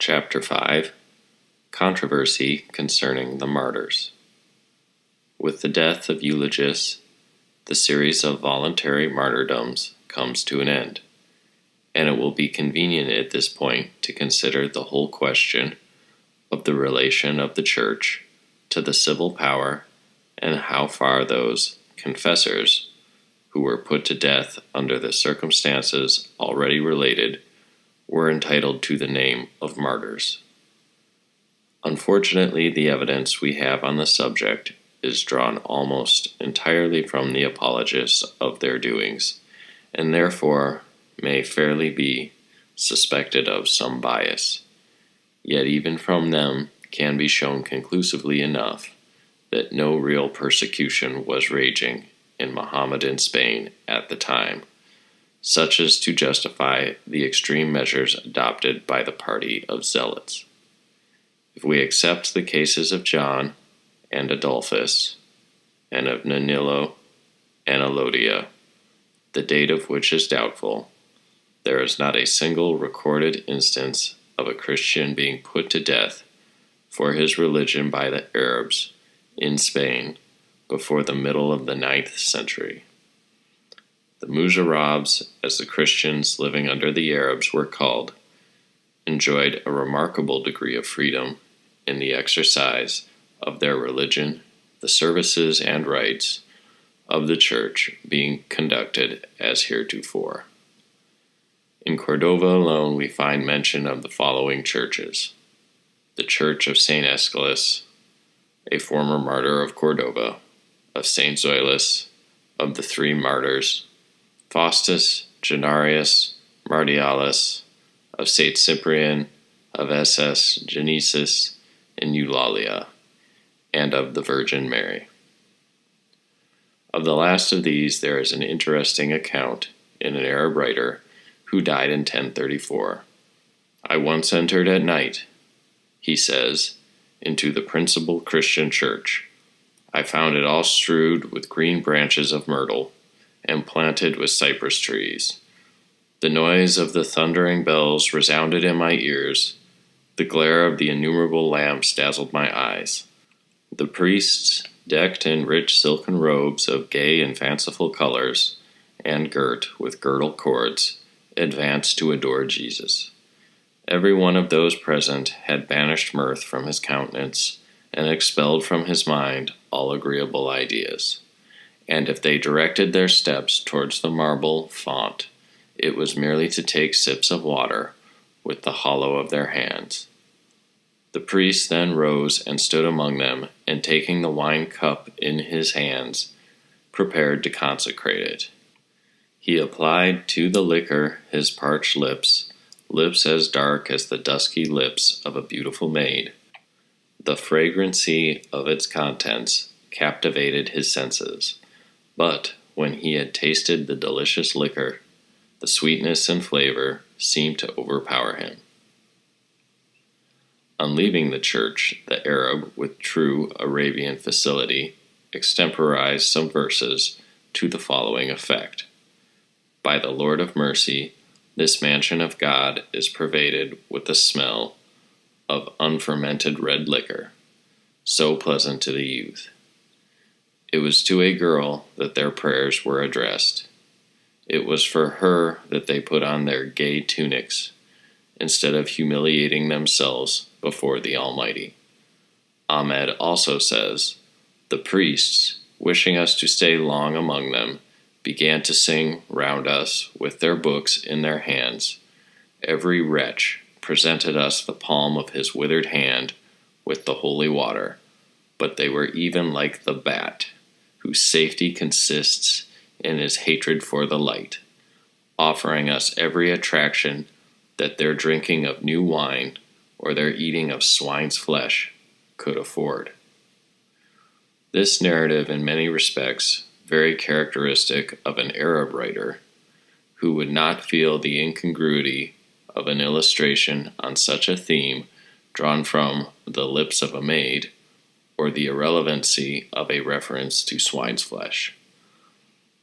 Chapter 5 Controversy Concerning the Martyrs. With the death of Eulogius, the series of voluntary martyrdoms comes to an end, and it will be convenient at this point to consider the whole question of the relation of the Church to the civil power and how far those confessors who were put to death under the circumstances already related were entitled to the name of martyrs. Unfortunately, the evidence we have on the subject is drawn almost entirely from the apologists of their doings, and therefore may fairly be suspected of some bias. Yet even from them can be shown conclusively enough that no real persecution was raging in Mohammedan Spain at the time, such as to justify the extreme measures adopted by the party of zealots. If we accept the cases of John and Adolphus, and of Nanilo and Elodia, the date of which is doubtful, there is not a single recorded instance of a Christian being put to death for his religion by the Arabs in Spain before the middle of the 9th century. The Muzarabs, as the Christians living under the Arabs were called, enjoyed a remarkable degree of freedom in the exercise of their religion, the services and rites of the Church being conducted as heretofore. In Cordova alone we find mention of the following churches: the Church of St. Aeschylus, a former martyr of Cordova, of St. Zoilus, of the three martyrs, Faustus, Janarius, Martialis, of St. Cyprian, of SS, Genesis, and Eulalia, and of the Virgin Mary. Of the last of these there is an interesting account in an Arab writer who died in 1034. "I once entered at night," he says, "into the principal Christian church. I found it all strewed with green branches of myrtle, and planted with cypress trees. The noise of the thundering bells resounded in my ears. The glare of the innumerable lamps dazzled my eyes. The priests, decked in rich silken robes of gay and fanciful colors, and girt with girdle cords, advanced to adore Jesus. Every one of those present had banished mirth from his countenance, and expelled from his mind all agreeable ideas. And if they directed their steps towards the marble font, it was merely to take sips of water with the hollow of their hands. The priest then rose and stood among them, and taking the wine cup in his hands, prepared to consecrate it. He applied to the liquor his parched lips, lips as dark as the dusky lips of a beautiful maid. The fragrancy of its contents captivated his senses. But when he had tasted the delicious liquor, the sweetness and flavor seemed to overpower him." On leaving the church, the Arab, with true Arabian facility, extemporized some verses to the following effect: "By the Lord of mercy, this mansion of God is pervaded with the smell of unfermented red liquor, so pleasant to the youth." It was to a girl that their prayers were addressed. It was for her that they put on their gay tunics, instead of humiliating themselves before the Almighty. Ahmed also says, "The priests, wishing us to stay long among them, began to sing round us with their books in their hands. Every wretch presented us the palm of his withered hand with the holy water, but they were even like the bat, whose safety consists in his hatred for the light, offering us every attraction that their drinking of new wine or their eating of swine's flesh could afford." This narrative, in many respects, very characteristic of an Arab writer, who would not feel the incongruity of an illustration on such a theme drawn from the lips of a maid, or the irrelevancy of a reference to swine's flesh.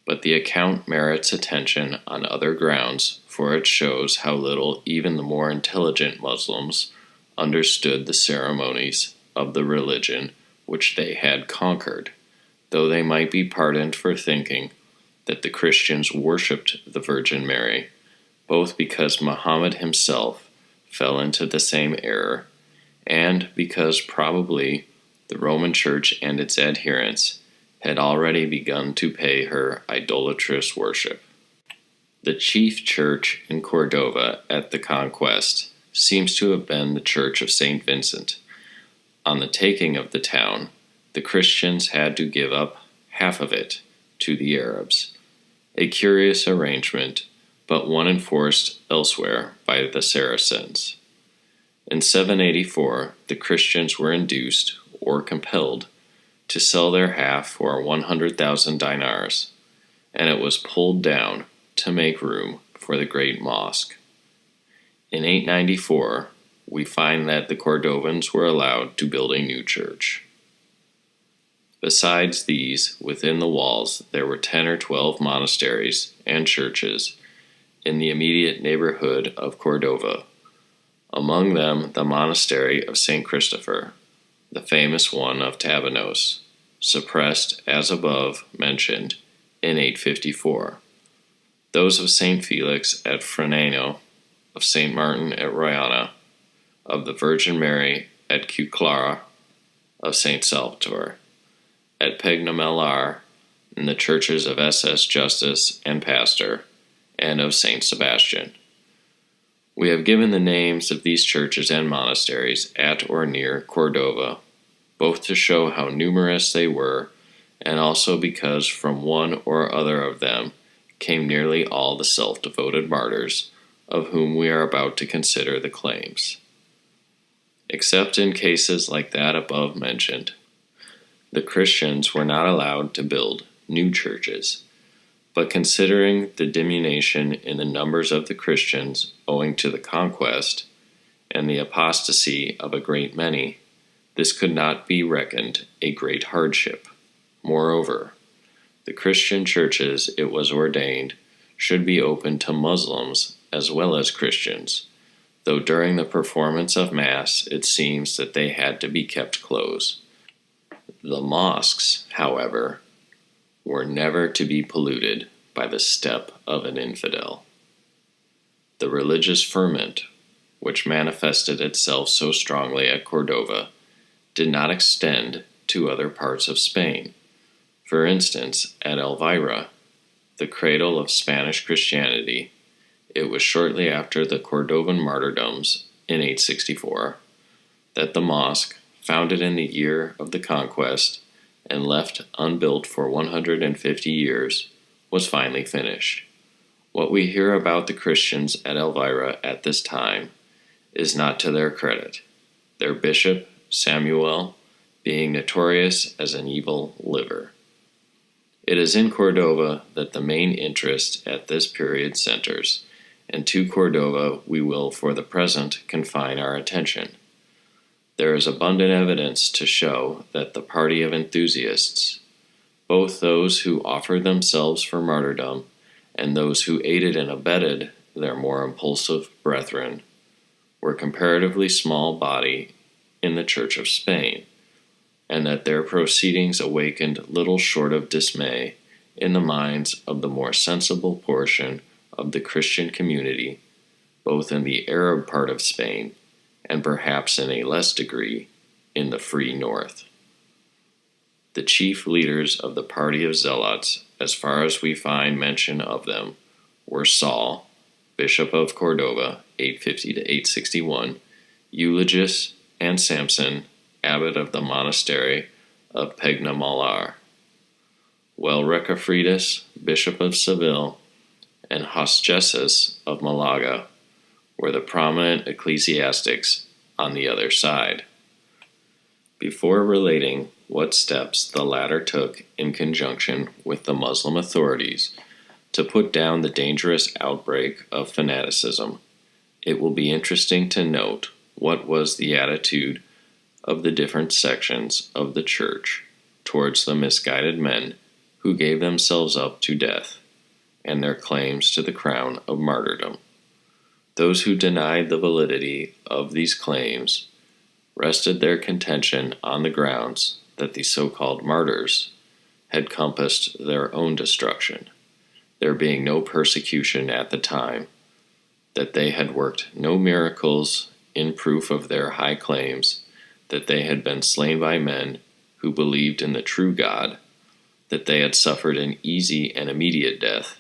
But the account merits attention on other grounds, for it shows how little even the more intelligent Muslims understood the ceremonies of the religion which they had conquered, though they might be pardoned for thinking that the Christians worshipped the Virgin Mary, both because Muhammad himself fell into the same error, and because probably the Roman Church and its adherents had already begun to pay her idolatrous worship. The chief church in Cordova at the conquest seems to have been the Church of St. Vincent. On the taking of the town, the Christians had to give up half of it to the Arabs, a curious arrangement, but one enforced elsewhere by the Saracens. In 784, the Christians were induced, or compelled, to sell their half for 100,000 dinars, and it was pulled down to make room for the great mosque. In 894, we find that the Cordovans were allowed to build a new church. Besides these, within the walls there were 10 or 12 monasteries and churches in the immediate neighborhood of Cordova, among them the monastery of St. Christopher, the famous one of Tabanos, suppressed as above mentioned in 854, those of St. Felix at Freneno, of St. Martin at Royana, of the Virgin Mary at Cuclara, of St. Salvator, at Pegnamelar, in the churches of SS Justus and Pastor, and of St. Sebastian. We have given the names of these churches and monasteries at or near Cordova, both to show how numerous they were, and also because from one or other of them came nearly all the self-devoted martyrs, of whom we are about to consider the claims. Except in cases like that above mentioned, the Christians were not allowed to build new churches, but considering the diminution in the numbers of the Christians owing to the conquest and the apostasy of a great many, this could not be reckoned a great hardship. Moreover, the Christian churches, it was ordained, should be open to Muslims as well as Christians, though during the performance of Mass it seems that they had to be kept closed. The mosques, however, were never to be polluted by the step of an infidel. The religious ferment, which manifested itself so strongly at Cordova, did not extend to other parts of Spain. For instance, at Elvira, the cradle of Spanish Christianity, it was shortly after the Cordovan martyrdoms in 864 that the mosque, founded in the year of the conquest and left unbuilt for 150 years, was finally finished. What we hear about the Christians at Elvira at this time is not to their credit, their bishop, Samuel, being notorious as an evil liver. It is in Cordova that the main interest at this period centers, and to Cordova we will for the present confine our attention. There is abundant evidence to show that the party of enthusiasts, both those who offered themselves for martyrdom and those who aided and abetted their more impulsive brethren, were comparatively small body in the Church of Spain, and that their proceedings awakened little short of dismay in the minds of the more sensible portion of the Christian community, both in the Arab part of Spain and perhaps in a less degree in the free north. The chief leaders of the party of zealots, as far as we find mention of them, were Saul, Bishop of Cordova, 850 to 861, Eulogius, and Samson, abbot of the monastery of Pegnamelar, Recafridus, Bishop of Seville, and Hosgesus of Malaga were the prominent ecclesiastics on the other side. Before relating what steps the latter took in conjunction with the Muslim authorities to put down the dangerous outbreak of fanaticism, it will be interesting to note what was the attitude of the different sections of the Church towards the misguided men who gave themselves up to death and their claims to the crown of martyrdom. Those who denied the validity of these claims rested their contention on the grounds that the so-called martyrs had compassed their own destruction, there being no persecution at the time, that they had worked no miracles in proof of their high claims, that they had been slain by men who believed in the true God, that they had suffered an easy and immediate death,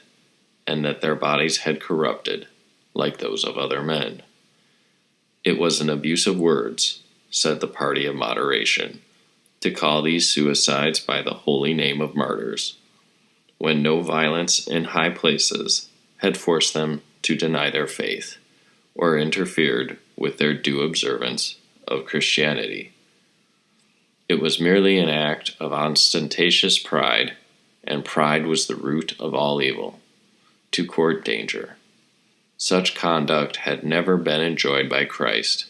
and that their bodies had corrupted like those of other men. It was an abuse of words, said the party of moderation, to call these suicides by the holy name of martyrs, when no violence in high places had forced them to deny their faith, or interfered with their due observance of Christianity. It was merely an act of ostentatious pride, and pride was the root of all evil, to court danger. Such conduct had never been enjoyed by Christ,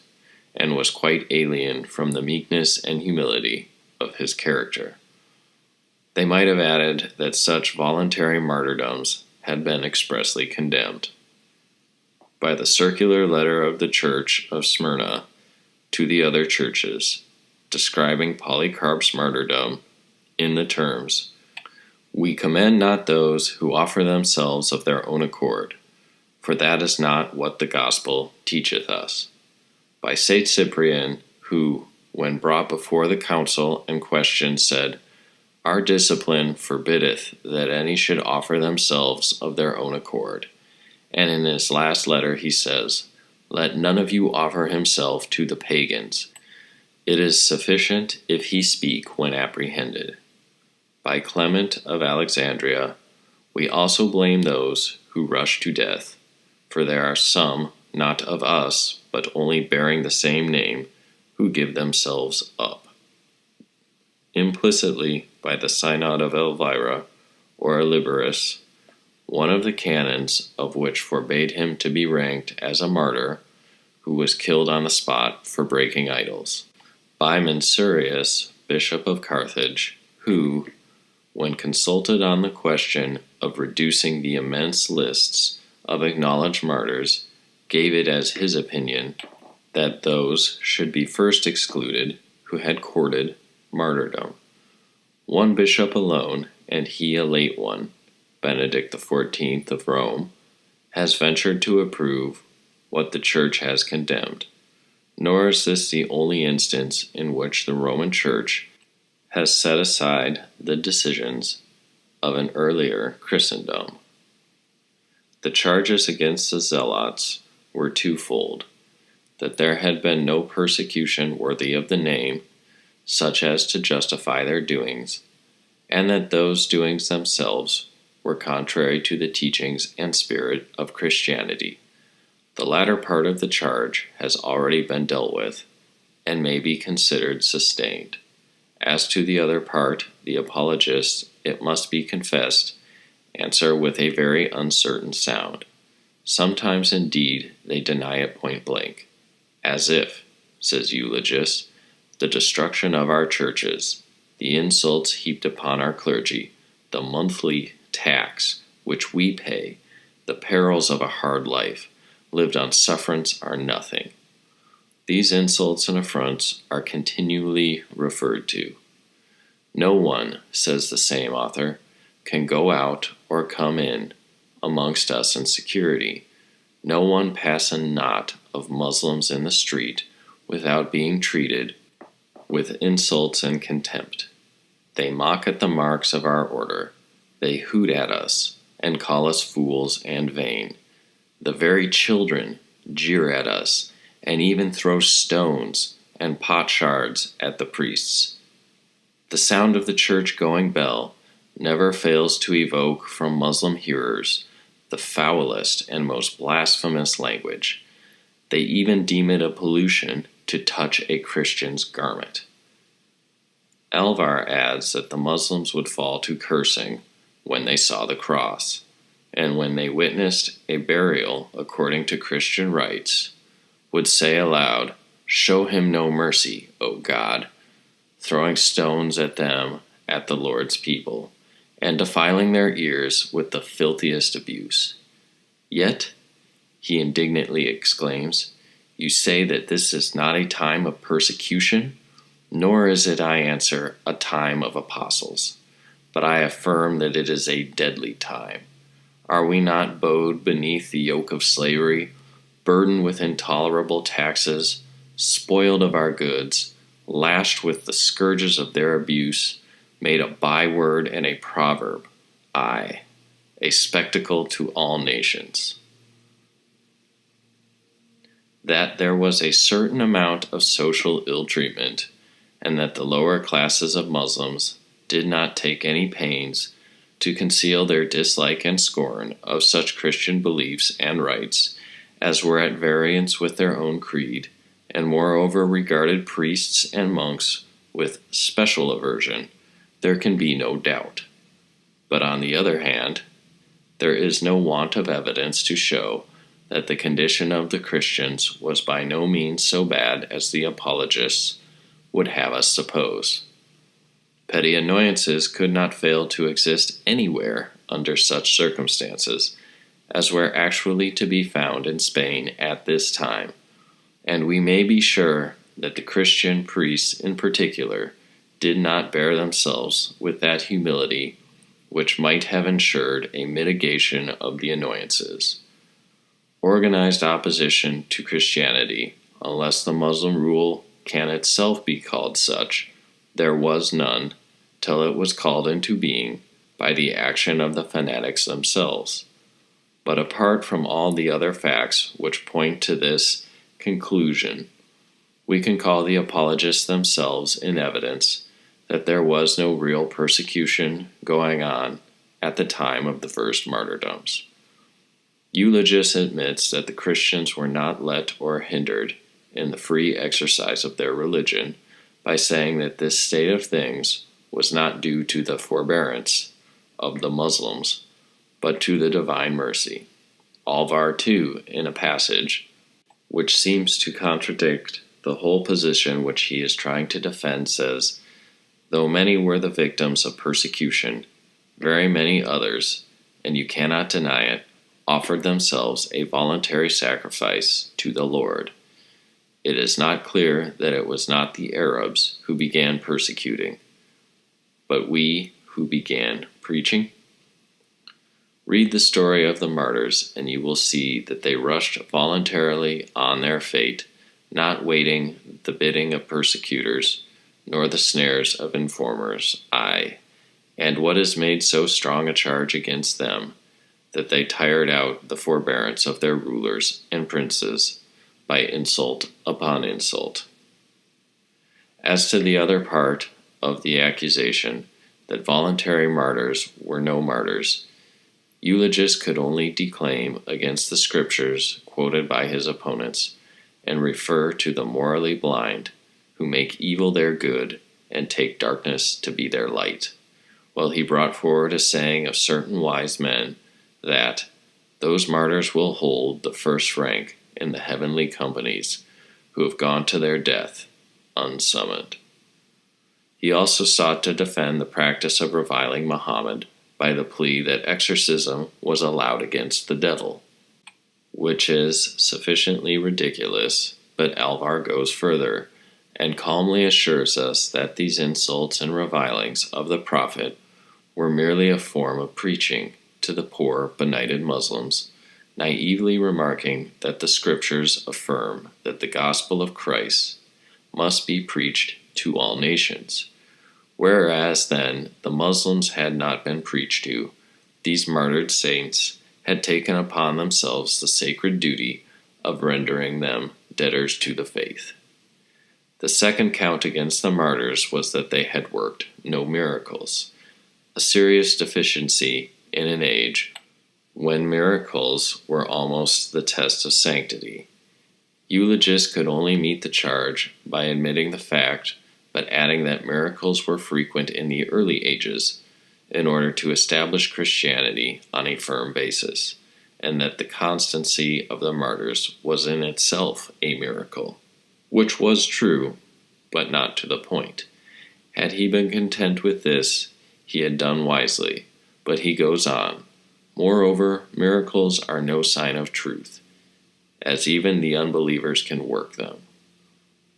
and was quite alien from the meekness and humility of his character. They might have added that such voluntary martyrdoms had been expressly condemned. By the circular letter of the Church of Smyrna to the other churches, describing Polycarp's martyrdom in the terms, "We commend not those who offer themselves of their own accord, for that is not what the gospel teacheth us." By St. Cyprian, who, when brought before the council and questioned, said, "Our discipline forbiddeth that any should offer themselves of their own accord." And in his last letter he says, "Let none of you offer himself to the pagans. It is sufficient if he speak when apprehended." By Clement of Alexandria, we also blame those who rush to death, for there are some, not of us, but only bearing the same name, who give themselves up. Implicitly, by the Synod of Elvira, or Liberis, one of the canons of which forbade him to be ranked as a martyr, who was killed on the spot for breaking idols. By Mansurius, Bishop of Carthage, who, when consulted on the question of reducing the immense lists of acknowledged martyrs, gave it as his opinion that those should be first excluded who had courted martyrdom. One bishop alone, and he a late one, Benedict XIV of Rome, has ventured to approve what the Church has condemned, nor is this the only instance in which the Roman Church has set aside the decisions of an earlier Christendom. The charges against the Zealots were twofold: that there had been no persecution worthy of the name, such as to justify their doings, and that those doings themselves were contrary to the teachings and spirit of Christianity. The latter part of the charge has already been dealt with, and may be considered sustained. As to the other part, the apologists, it must be confessed, answer with a very uncertain sound. Sometimes, indeed, they deny it point blank, as if, says Eulogius, the destruction of our churches, the insults heaped upon our clergy, the monthly tax which we pay, the perils of a hard life, lived on sufferance are nothing. These insults and affronts are continually referred to. No one, says the same author, can go out or come in amongst us in security. No one pass a knot of Muslims in the street without being treated with insults and contempt. They mock at the marks of our order. They hoot at us, and call us fools and vain. The very children jeer at us, and even throw stones and potsherds at the priests. The sound of the church-going bell never fails to evoke from Muslim hearers the foulest and most blasphemous language. They even deem it a pollution to touch a Christian's garment. Alvar adds that the Muslims would fall to cursing when they saw the cross, and when they witnessed a burial according to Christian rites, would say aloud, "Show him no mercy, O God," throwing stones at them, at the Lord's people, and defiling their ears with the filthiest abuse. Yet, he indignantly exclaims, You say that this is not a time of persecution, nor is it, I answer, a time of apostles. But I affirm that it is a deadly time. Are we not bowed beneath the yoke of slavery, burdened with intolerable taxes, spoiled of our goods, lashed with the scourges of their abuse, made a byword and a proverb, aye, a spectacle to all nations? That there was a certain amount of social ill-treatment, and that the lower classes of Muslims did not take any pains to conceal their dislike and scorn of such Christian beliefs and rites as were at variance with their own creed, and moreover regarded priests and monks with special aversion, there can be no doubt. But on the other hand, there is no want of evidence to show that the condition of the Christians was by no means so bad as the apologists would have us suppose. Petty annoyances could not fail to exist anywhere under such circumstances as were actually to be found in Spain at this time, and we may be sure that the Christian priests in particular did not bear themselves with that humility which might have ensured a mitigation of the annoyances. Organized opposition to Christianity, unless the Muslim rule can itself be called such, there was none, till it was called into being by the action of the fanatics themselves. But apart from all the other facts which point to this conclusion, we can call the apologists themselves in evidence that there was no real persecution going on at the time of the first martyrdoms. Eulogius admits that the Christians were not let or hindered in the free exercise of their religion by saying that this state of things was not due to the forbearance of the Muslims, but to the divine mercy. Alvar, too, in a passage which seems to contradict the whole position which he is trying to defend, says, "Though many were the victims of persecution, very many others, and you cannot deny it, offered themselves a voluntary sacrifice to the Lord. It is not clear that it was not the Arabs who began persecuting, but we who began preaching." Read the story of the martyrs, and you will see that they rushed voluntarily on their fate, not waiting the bidding of persecutors, nor the snares of informers, aye, and what is made so strong a charge against them, that they tired out the forbearance of their rulers and princes by insult upon insult. As to the other part of the accusation, that voluntary martyrs were no martyrs, Eulogius could only declaim against the scriptures quoted by his opponents, and refer to the morally blind, who make evil their good and take darkness to be their light, while he brought forward a saying of certain wise men, that those martyrs will hold the first rank in the heavenly companies who have gone to their death unsummoned. He also sought to defend the practice of reviling Muhammad by the plea that exorcism was allowed against the devil, which is sufficiently ridiculous, but Alvar goes further, and calmly assures us that these insults and revilings of the Prophet were merely a form of preaching to the poor, benighted Muslims, naively remarking that the Scriptures affirm that the gospel of Christ must be preached to all nations. Whereas then the Muslims had not been preached to, these martyred saints had taken upon themselves the sacred duty of rendering them debtors to the faith. The second count against the martyrs was that they had worked no miracles, a serious deficiency in an age when miracles were almost the test of sanctity. Eulogius could only meet the charge by admitting the fact, but adding that miracles were frequent in the early ages in order to establish Christianity on a firm basis, and that the constancy of the martyrs was in itself a miracle, which was true, but not to the point. Had he been content with this, he had done wisely, but he goes on. Moreover, miracles are no sign of truth. as even the unbelievers can work them.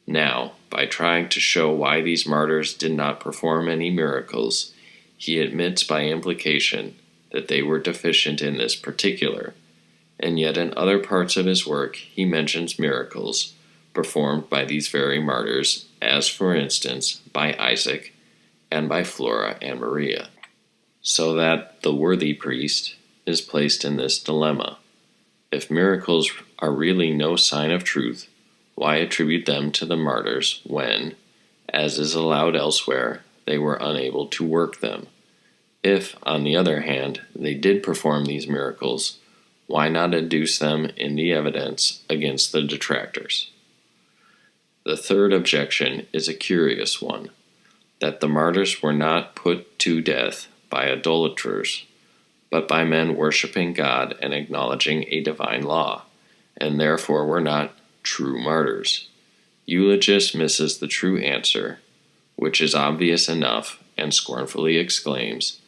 Now, by trying to show why these martyrs did not perform any miracles, he admits by implication that they were deficient in this particular, and yet in other parts of his work he mentions miracles performed by these very martyrs, as for instance by Isaac and by Flora and Maria. So that the worthy priest is placed in this dilemma. If miracles are really no sign of truth, why attribute them to the martyrs when, as is allowed elsewhere, they were unable to work them? If, on the other hand, they did perform these miracles, why not adduce them in the evidence against the detractors? The third objection is a curious one, that the martyrs were not put to death by idolaters, but by men worshiping God and acknowledging a divine law, and therefore were not true martyrs. Eulogius misses the true answer, which is obvious enough, and scornfully exclaims,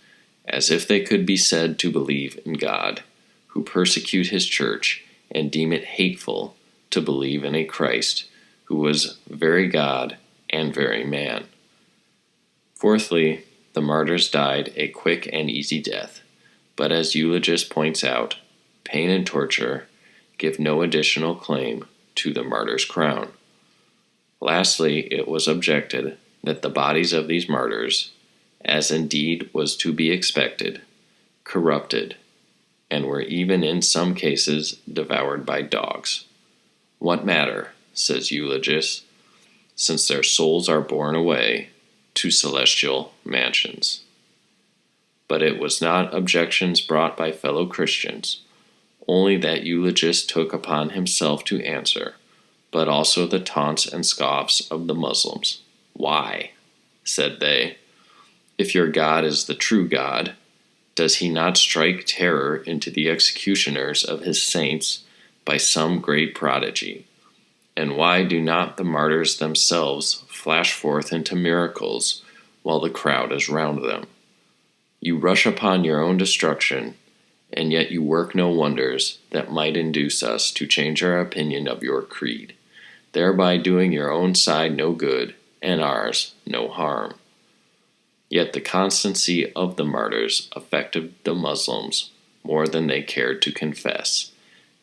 as if they could be said to believe in God, who persecute his church, and deem it hateful to believe in a Christ who was very God and very man. Fourthly, the martyrs died a quick and easy death, but as Eulogius points out, pain and torture give no additional claim to the martyr's crown. Lastly, it was objected that the bodies of these martyrs, as indeed was to be expected, corrupted, and were even in some cases devoured by dogs. What matter, says Eulogius, since their souls are borne away to celestial mansions? But it was not objections brought by fellow Christians, only that Eulogius took upon himself to answer, but also the taunts and scoffs of the Muslims. Why, said they, if your God is the true God, does he not strike terror into the executioners of his saints by some great prodigy? And why do not the martyrs themselves flash forth into miracles while the crowd is round them? You rush upon your own destruction, and yet you work no wonders that might induce us to change our opinion of your creed, thereby doing your own side no good and ours no harm. Yet the constancy of the martyrs affected the Muslims more than they cared to confess,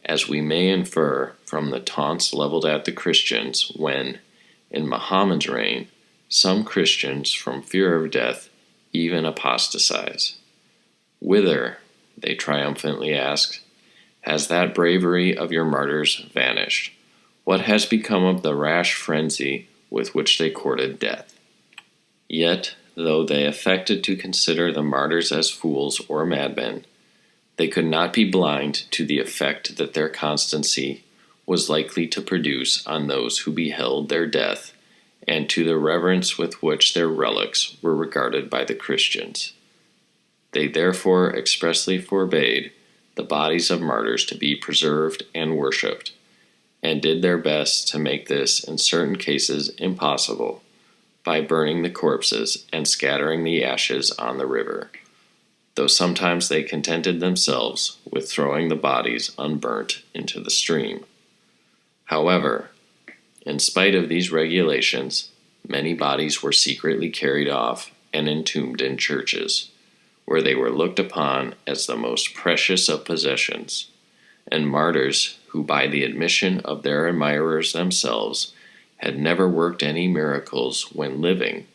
as we may infer from the taunts leveled at the Christians when, in Muhammad's reign, some Christians, from fear of death, even apostatize. Whither, they triumphantly asked, has that bravery of your martyrs vanished? What has become of the rash frenzy with which they courted death? Yet, though they affected to consider the martyrs as fools or madmen, they could not be blind to the effect that their constancy was likely to produce on those who beheld their death, and to the reverence with which their relics were regarded by the Christians. They therefore expressly forbade the bodies of martyrs to be preserved and worshipped, and did their best to make this in certain cases impossible by burning the corpses and scattering the ashes on the river, though sometimes they contented themselves with throwing the bodies unburnt into the stream. However, in spite of these regulations, many bodies were secretly carried off and entombed in churches, where they were looked upon as the most precious of possessions, and martyrs who, by the admission of their admirers themselves, had never worked any miracles when living,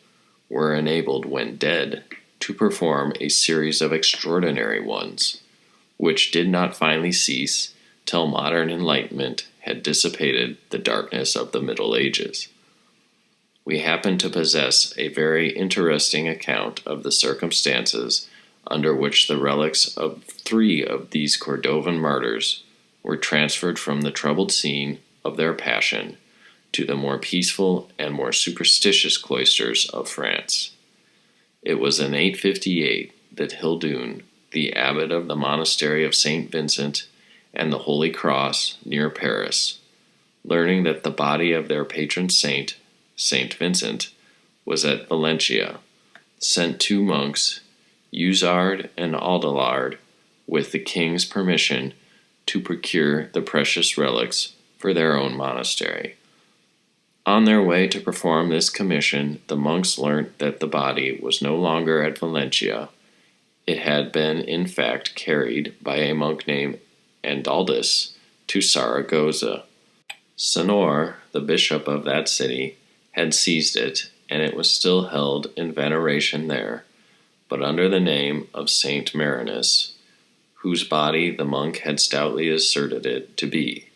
were enabled when dead to perform a series of extraordinary ones, which did not finally cease till modern enlightenment had dissipated the darkness of the Middle Ages. We happen to possess a very interesting account of the circumstances under which the relics of 3 of these Cordovan martyrs were transferred from the troubled scene of their passion to the more peaceful and more superstitious cloisters of France. It was in 858 that Hildoun, the abbot of the monastery of St. Vincent and the Holy Cross near Paris, learning that the body of their patron saint, St. Vincent, was at Valencia, sent 2 monks, Usard and Aldalard, with the king's permission, to procure the precious relics for their own monastery. On their way to perform this commission, the monks learnt that the body was no longer at Valencia. It had been, in fact, carried by a monk named al-Ândalus to Saragossa. Senor, the bishop of that city, had seized it, and it was still held in veneration there, but under the name of Saint Marinus, whose body the monk had stoutly asserted it to be.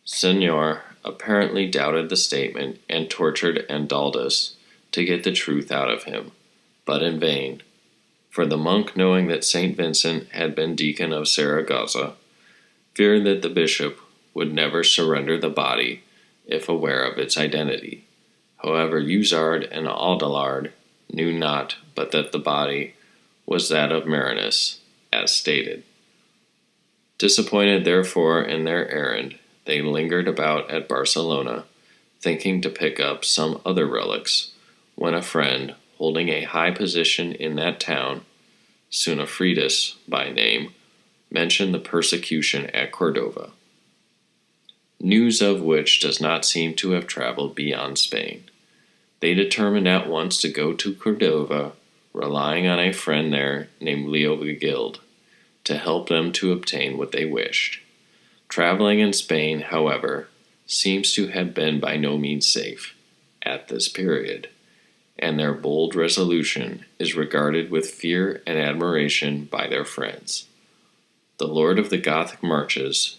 Senor apparently doubted the statement and tortured al-Àndalus to get the truth out of him, but in vain, for the monk, knowing that St. Vincent had been deacon of Saragossa, feared that the bishop would never surrender the body if aware of its identity. However, Usard and Aldalard knew not but that the body was that of Marinus, as stated. Disappointed, therefore, in their errand, they lingered about at Barcelona, thinking to pick up some other relics, when a friend, holding a high position in that town, Sunifredus by name, mentioned the persecution at Cordova, news of which does not seem to have traveled beyond Spain. They determined at once to go to Cordova, relying on a friend there named Leovigild to help them to obtain what they wished. Traveling in Spain, however, seems to have been by no means safe at this period, and their bold resolution is regarded with fear and admiration by their friends. The lord of the Gothic marches,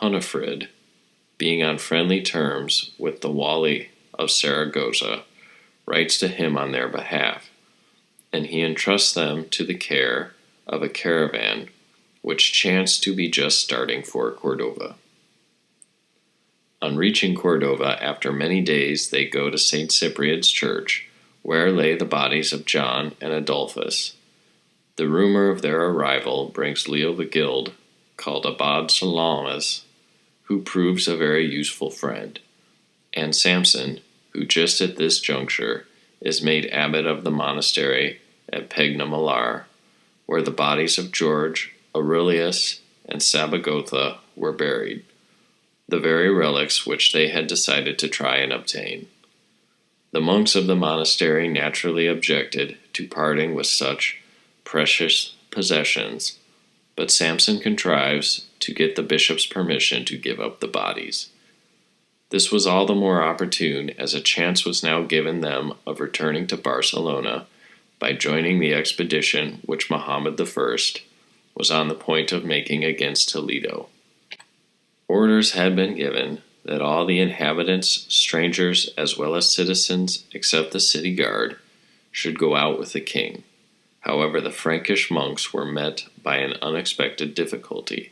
Hunefrid, being on friendly terms with the Wali of Saragossa, writes to him on their behalf, and he entrusts them to the care of a caravan which chanced to be just starting for Cordova. On reaching Cordova, after many days, they go to St. Cyprian's church, where lay the bodies of John and Adolphus. The rumor of their arrival brings Leovigild, called Abad Salamas, who proves a very useful friend, and Samson, who just at this juncture is made abbot of the monastery at Pegnamalar, where the bodies of George, Aurelius, and Sabagotha were buried, the very relics which they had decided to try and obtain. The monks of the monastery naturally objected to parting with such precious possessions, but Samson contrives to get the bishop's permission to give up the bodies. This was all the more opportune as a chance was now given them of returning to Barcelona by joining the expedition which Muhammad I was on the point of making against Toledo. Orders had been given that all the inhabitants, strangers as well as citizens except the city guard, should go out with the king. However, the Frankish monks were met by an unexpected difficulty.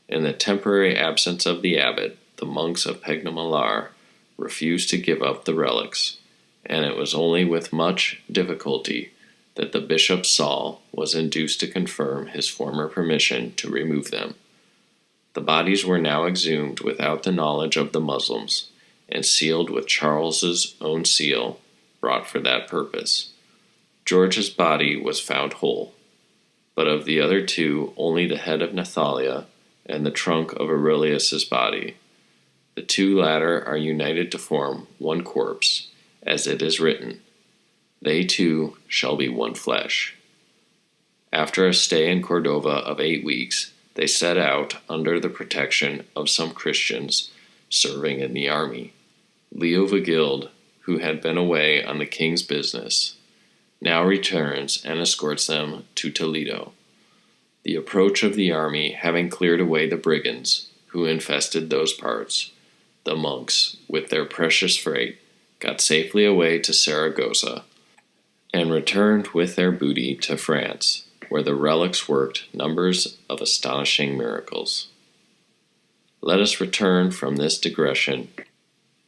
In the temporary absence of the abbot, the monks of Pegnamalar refused to give up the relics, and it was only with much difficulty that the bishop Saul was induced to confirm his former permission to remove them. The bodies were now exhumed without the knowledge of the Muslims, and sealed with Charles's own seal, brought for that purpose. George's body was found whole, but of the other two only the head of Nathalia and the trunk of Aurelius's body. The two latter are united to form one corpse, as it is written, "They two shall be one flesh." After a stay in Cordova of 8 weeks, they set out under the protection of some Christians serving in the army. Leovigild, who had been away on the king's business, now returns and escorts them to Toledo. The approach of the army having cleared away the brigands who infested those parts, the monks, with their precious freight, got safely away to Saragossa, and returned with their booty to France, where the relics worked numbers of astonishing miracles. Let us return from this digression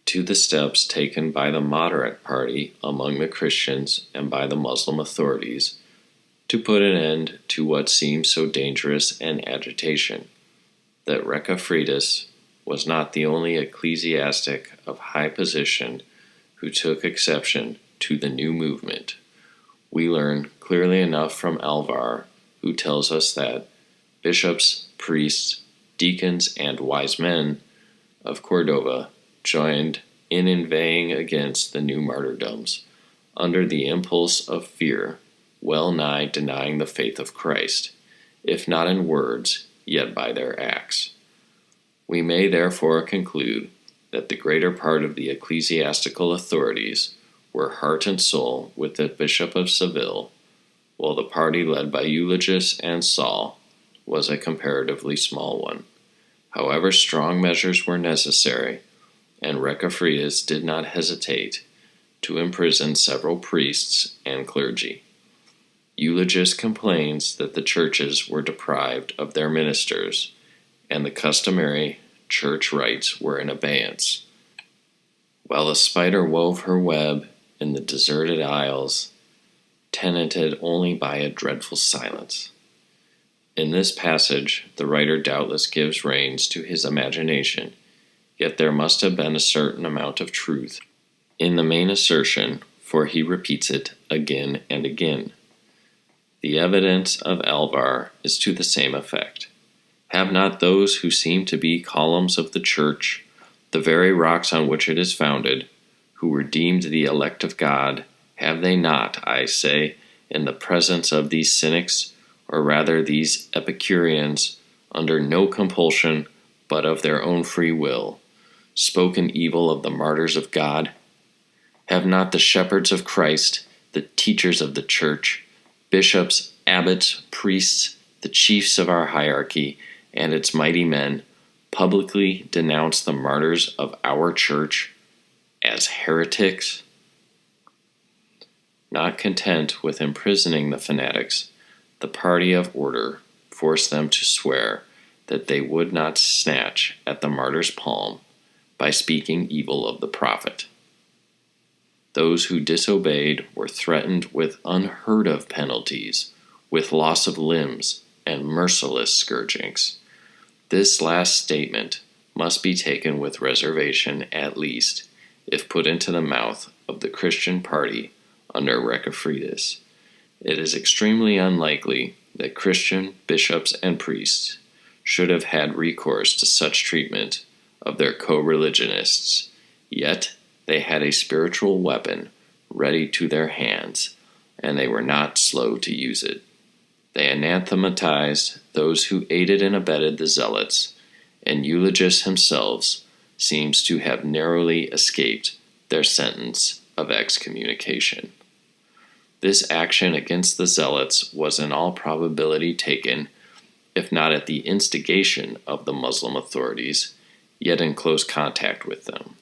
to the steps taken by the moderate party among the Christians and by the Muslim authorities to put an end to what seemed so dangerous an agitation. That Recafridis was not the only ecclesiastic of high position who took exception to the new movement. We learn clearly enough from Alvar, who tells us that bishops, priests, deacons and wise men of Cordova joined in inveighing against the new martyrdoms, under the impulse of fear, well nigh denying the faith of Christ, if not in words, yet by their acts. We may therefore conclude that the greater part of the ecclesiastical authorities were heart and soul with the Bishop of Seville, while the party led by Eulogius and Saul was a comparatively small one. However, strong measures were necessary, and Reconquistas did not hesitate to imprison several priests and clergy. Eulogius complains that the churches were deprived of their ministers, and the customary church rites were in abeyance, while a spider wove her web in the deserted aisles, tenanted only by a dreadful silence. In this passage, the writer doubtless gives reins to his imagination, yet there must have been a certain amount of truth in the main assertion, for he repeats it again and again. The evidence of Alvar is to the same effect. Have not those who seem to be columns of the church, the very rocks on which it is founded, who were deemed the elect of God, have they not, I say, in the presence of these cynics, or rather these Epicureans, under no compulsion but of their own free will, spoken evil of the martyrs of God? Have not the shepherds of Christ, the teachers of the church, bishops, abbots, priests, the chiefs of our hierarchy, and its mighty men, publicly denounced the martyrs of our church as heretics? Not content with imprisoning the fanatics, the party of order forced them to swear that they would not snatch at the martyr's palm by speaking evil of the prophet. Those who disobeyed were threatened with unheard-of penalties, with loss of limbs and merciless scourgings. This last statement must be taken with reservation, at least, if put into the mouth of the Christian party under Reconquistas. It is extremely unlikely that Christian bishops and priests should have had recourse to such treatment of their co-religionists, yet they had a spiritual weapon ready to their hands, and they were not slow to use it. They anathematized those who aided and abetted the zealots, and Eulogius himself seems to have narrowly escaped their sentence of excommunication. This action against the zealots was in all probability taken, if not at the instigation of the Muslim authorities, yet in close contact with them.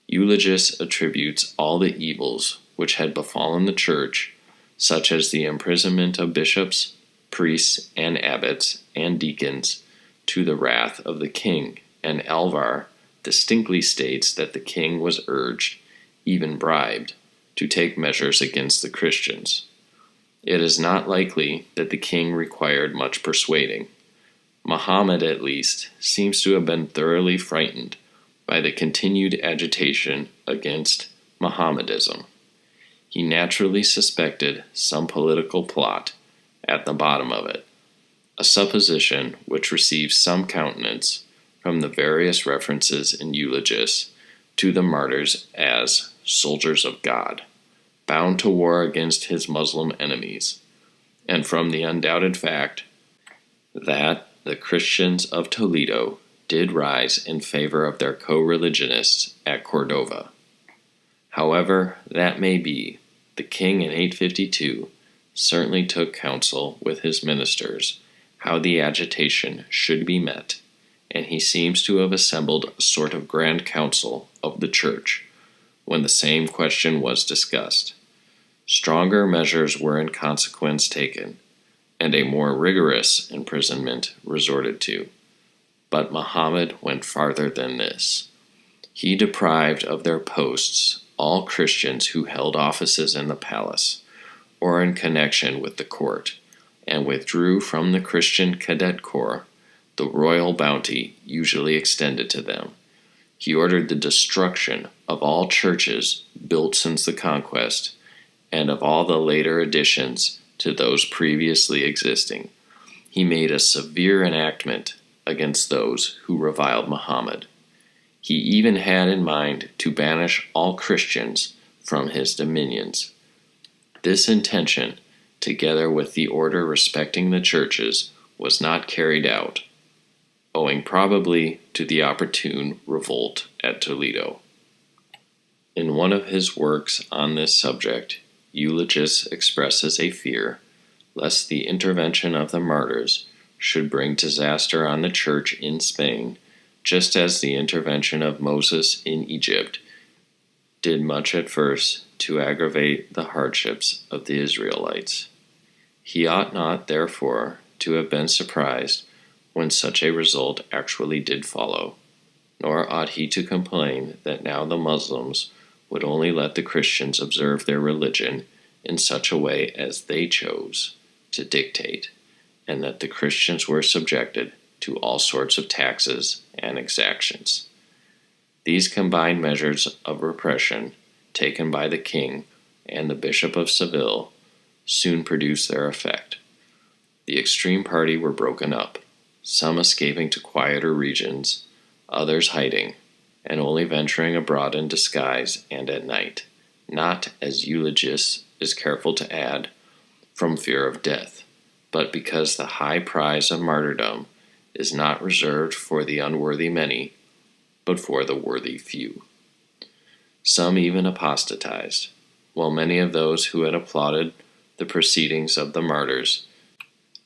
Eulogius attributes all the evils which had befallen the church, such as the imprisonment of bishops, priests, and abbots, and deacons, to the wrath of the king, and Alvar distinctly states that the king was urged, even bribed, to take measures against the Christians. It is not likely that the king required much persuading. Muhammad, at least, seems to have been thoroughly frightened by the continued agitation against Mohammedism. He naturally suspected some political plot at the bottom of it, a supposition which receives some countenance from the various references in Eulogius to the martyrs as soldiers of God, bound to war against his Muslim enemies, and from the undoubted fact that the Christians of Toledo did rise in favor of their co-religionists at Cordova. However that may be, the king in 852 certainly took counsel with his ministers how the agitation should be met, and he seems to have assembled a sort of grand council of the church when the same question was discussed. Stronger measures were in consequence taken, and a more rigorous imprisonment resorted to. But Muhammad went farther than this. He deprived of their posts all Christians who held offices in the palace or in connection with the court, and withdrew from the Christian cadet corps the royal bounty usually extended to them. He ordered the destruction of all churches built since the conquest, and of all the later additions to those previously existing. He made a severe enactment against those who reviled Muhammad. He even had in mind to banish all Christians from his dominions. This intention, together with the order respecting the churches, was not carried out, owing probably to the opportune revolt at Toledo. In one of his works on this subject, Eulogius expresses a fear lest the intervention of the martyrs should bring disaster on the church in Spain, just as the intervention of Moses in Egypt did much at first to aggravate the hardships of the Israelites. He ought not, therefore, to have been surprised when such a result actually did follow, nor ought he to complain that now the Muslims would only let the Christians observe their religion in such a way as they chose to dictate, and that the Christians were subjected to all sorts of taxes and exactions. These combined measures of repression, taken by the king and the Bishop of Seville, soon produced their effect. The extreme party were broken up, some escaping to quieter regions, others hiding, and only venturing abroad in disguise and at night, not, as Eulogius is careful to add, from fear of death, but because the high prize of martyrdom is not reserved for the unworthy many, but for the worthy few. Some even apostatized, while many of those who had applauded the proceedings of the martyrs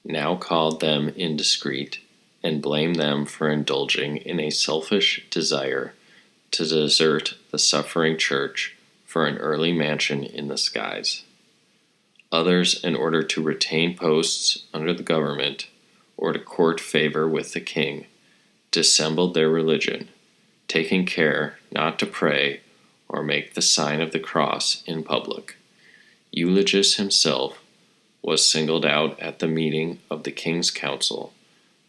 now called them indiscreet and blamed them for indulging in a selfish desire to desert the suffering church for an early mansion in the skies. Others, in order to retain posts under the government or to court favor with the king, dissembled their religion, taking care not to pray or make the sign of the cross in public. Eulogius himself was singled out at the meeting of the king's council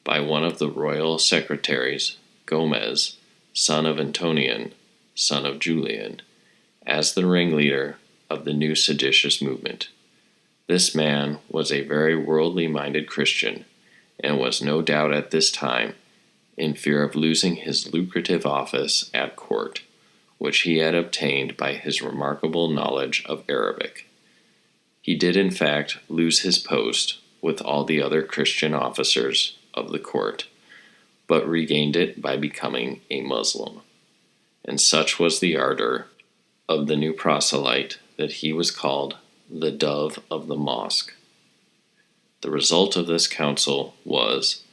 by one of the royal secretaries, Gomez, son of Antonian, son of Julian, as the ringleader of the new seditious movement. This man was a very worldly-minded Christian, and was no doubt at this time in fear of losing his lucrative office at court, which he had obtained by his remarkable knowledge of Arabic. He did in fact lose his post with all the other Christian officers of the court, but regained it by becoming a Muslim. And such was the ardor of the new proselyte that he was called the Dove of the Mosque. The result of this council was,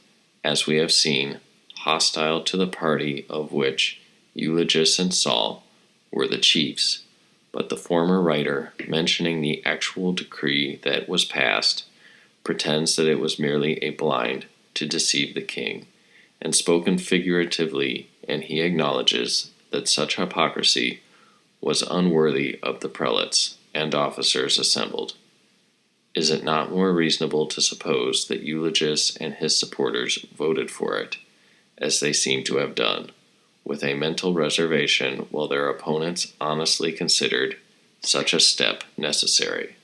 as we have seen, hostile to the party of which Eulogius and Saul were the chiefs, but the former writer, mentioning the actual decree that was passed, pretends that it was merely a blind to deceive the king, and spoken figuratively, and he acknowledges that such hypocrisy was unworthy of the prelates and officers assembled. Is it not more reasonable to suppose that Eulogius and his supporters voted for it, as they seem to have done, with a mental reservation, while their opponents honestly considered such a step necessary?